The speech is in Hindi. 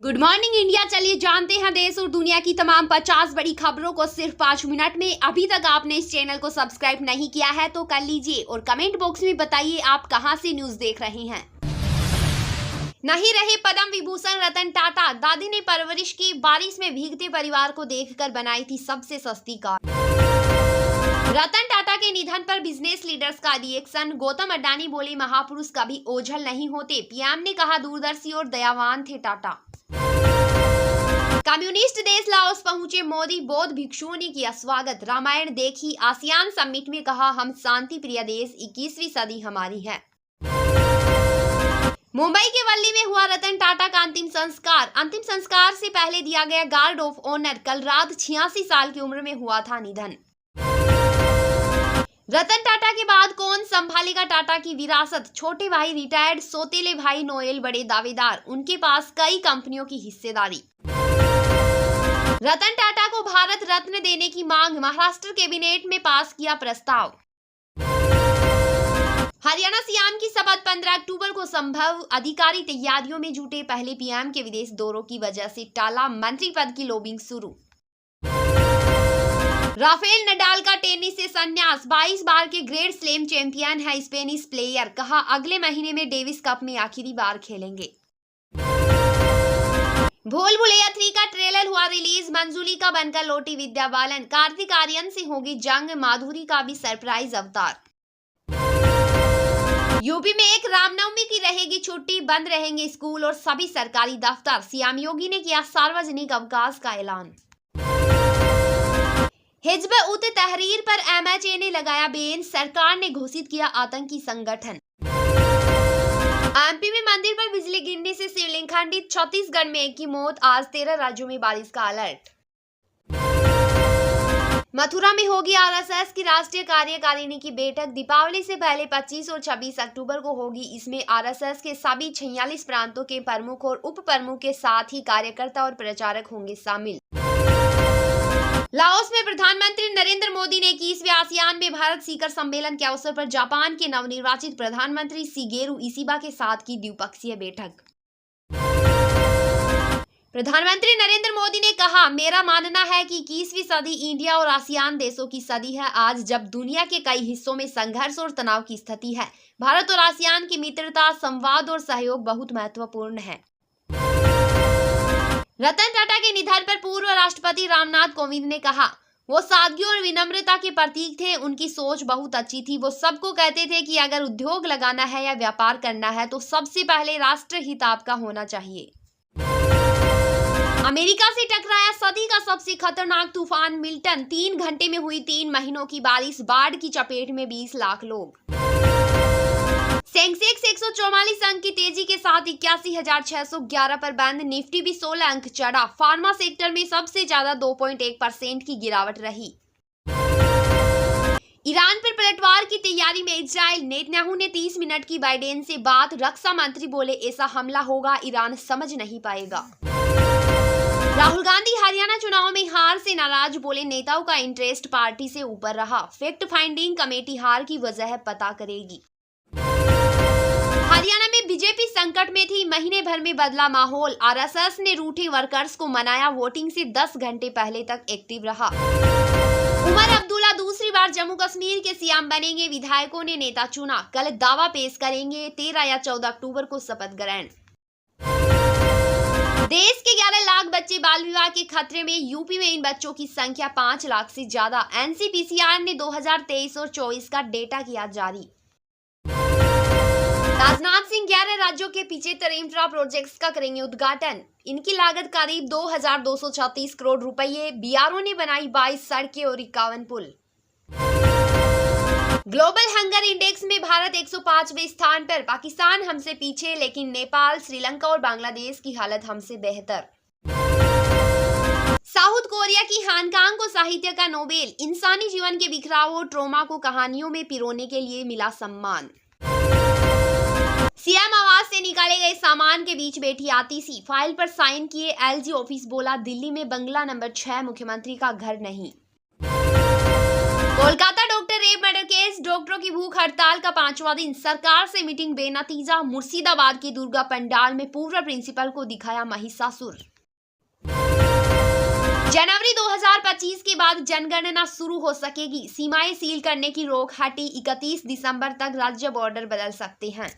Good morning India. चलिए जानते हैं देश और दुनिया की तमाम 50 बड़ी खबरों को सिर्फ 5 मिनट में। अभी तक आपने इस चैनल को सब्सक्राइब नहीं किया है तो कर लीजिए और कमेंट बॉक्स में बताइए आप कहां से न्यूज देख रहे हैं। नहीं रहे पद्म विभूषण रतन टाटा। दादी ने परवरिश की, बारिश में भीगते परिवार को देखकर बनाई थी सबसे सस्ती कार। रतन टाटा के निधन पर बिजनेस लीडर्स का रिएक्शन। गौतम अडानी बोले महापुरुष कभी ओझल नहीं होते। पीएम ने कहा दूरदर्शी और दयावान थे टाटा। कम्युनिस्ट देश लाओस पहुंचे मोदी, बौद्ध भिक्षुओं ने किया स्वागत। रामायण देखी। आसियान समिट में कहा हम शांति प्रिय देश, 21वीं सदी हमारी है। मुंबई के वल्ली में हुआ रतन टाटा का अंतिम संस्कार। अंतिम संस्कार से पहले दिया गया गार्ड ऑफ ऑनर। कल रात 86 साल की उम्र में हुआ था निधन। रतन टाटा के बाद कौन संभालेगा टाटा की विरासत। छोटे भाई रिटायर्ड, सौतेले भाई नोएल बड़े दावेदार। उनके पास कई कंपनियों की हिस्सेदारी। रतन टाटा को भारत रत्न देने की मांग। महाराष्ट्र कैबिनेट में पास किया प्रस्ताव। हरियाणा सीएम की शपथ 15 अक्टूबर को संभव। अधिकारी तैयारियों में जुटे। पहले पीएम के विदेश दौरों की वजह से टाला। मंत्री पद की लॉबिंग शुरू। राफेल नडाल का टेनिस से संन्यास। 22 बार के ग्रैंड स्लैम चैंपियन है स्पेनिश प्लेयर। कहा अगले महीने में डेविस कप में आखिरी बार खेलेंगे। भूल भुलैया 3 का ट्रेलर हुआ रिलीज। मंजूली का बनकर लौटी विद्या बालन। कार्तिक आर्यन से होगी जंग। माधुरी का भी सरप्राइज अवतार। यूपी में एक रामनवमी की रहेगी छुट्टी। बंद रहेंगे स्कूल और सभी सरकारी दफ्तर। सीएम योगी ने किया सार्वजनिक अवकाश का ऐलान। हिज्ब उत तहरीर पर एमएचए ने लगाया बैन। सरकार ने घोषित किया आतंकी संगठन। एमपी में मंदिर पर बिजली गिरने से शिवलिंग खंडित। छत्तीसगढ़ में एक की मौत। आज 13 राज्यों में बारिश का अलर्ट। मथुरा में होगी आरएसएस की राष्ट्रीय कार्यकारिणी की बैठक। दीपावली से पहले 25 और 26 अक्टूबर को होगी। इसमें आरएसएस के सभी 46 प्रांतों के प्रमुख और उप प्रमुख के साथ ही कार्यकर्ता और प्रचारक होंगे शामिल। लाओस में प्रधानमंत्री नरेंद्र मोदी ने 21वें आसियान में भारत शिखर सम्मेलन के अवसर पर जापान के नवनिर्वाचित प्रधानमंत्री शिगेरू इशिबा के साथ की द्विपक्षीय बैठक। प्रधानमंत्री नरेंद्र मोदी ने कहा मेरा मानना है कि 21वीं सदी इंडिया और आसियान देशों की सदी है। आज जब दुनिया के कई हिस्सों में संघर्ष और तनाव की स्थिति है, भारत और आसियान की मित्रता, संवाद और सहयोग बहुत महत्वपूर्ण है। रतन टाटा के निधन पर पूर्व राष्ट्रपति रामनाथ कोविंद ने कहा वो सादगी और विनम्रता के प्रतीक थे। उनकी सोच बहुत अच्छी थी। वो सबको कहते थे कि अगर उद्योग लगाना है या व्यापार करना है तो सबसे पहले राष्ट्र हित आपका होना चाहिए। अमेरिका से टकराया सदी का सबसे खतरनाक तूफान मिल्टन। 3 घंटे में हुई 3 महीनों की बारिश। बाढ़ की चपेट में 20 लाख लोग। सेंसेक्स 144 अंक की तेजी के साथ 81,611 पर बंद। निफ्टी भी 16 अंक चढ़ा। फार्मा सेक्टर में सबसे ज्यादा 2.1% की गिरावट रही। ईरान पर पलटवार की तैयारी में इजराइल। नेतन्याहू ने 30 मिनट की बाइडेन से बात। रक्षा मंत्री बोले ऐसा हमला होगा ईरान समझ नहीं पाएगा। राहुल गांधी हरियाणा चुनाव में हार से नाराज। बोले नेताओं का इंटरेस्ट पार्टी से ऊपर रहा। फैक्ट फाइंडिंग कमेटी हार की वजह पता करेगी। हरियाणा में बीजेपी संकट में थी। महीने भर में बदला माहौल। आरएसएस ने रूठे वर्कर्स को मनाया। वोटिंग से 10 घंटे पहले तक एक्टिव रहा। उमर अब्दुल्ला दूसरी बार जम्मू कश्मीर के सीएम बनेंगे। विधायकों ने नेता चुना। कल दावा पेश करेंगे। 13 या 14 अक्टूबर को शपथ ग्रहण। देश के 11 लाख बच्चे बाल विवाह के खतरे में। यूपी में इन बच्चों की संख्या 5 लाख से ज्यादा। एनसीपीसीआर ने 2023 और 24 का डेटा किया जारी। राजनाथ सिंह 11 राज्यों के 75 इंफ्रा प्रोजेक्ट्स का करेंगे उद्घाटन। इनकी लागत करीब 2,236 करोड़ रुपए। बीआरओ ने बनाई 22 सड़कें और 51 पुल। ग्लोबल हंगर इंडेक्स में भारत 105वें स्थान पर। पाकिस्तान हमसे पीछे, लेकिन नेपाल, श्रीलंका और बांग्लादेश की हालत हमसे बेहतर। साउथ कोरिया की हानकांग को साहित्य का नोबेल। इंसानी जीवन के बिखराव और ट्रॉमा को कहानियों में पिरोने के लिए मिला सम्मान। सीएम आवास से निकाले गए सामान के बीच बैठी आतिशी। फाइल पर साइन किए। एलजी ऑफिस बोला दिल्ली में बंगला नंबर 6 मुख्यमंत्री का घर नहीं। Kolkata doctor rape murder case, डॉक्टरों की भूख हड़ताल का 5वां दिन, सरकार से मीटिंग बेनतीजा। मुर्शिदाबाद के दुर्गा पंडाल में पूर्व प्रिंसिपल को दिखाया महिषासुर। जनवरी 2025 के बाद जनगणना शुरू हो सकेगी, सीमाएं सील करने की रोक हटी, 31 दिसंबर तक राज्य बॉर्डर बदल सकते हैं।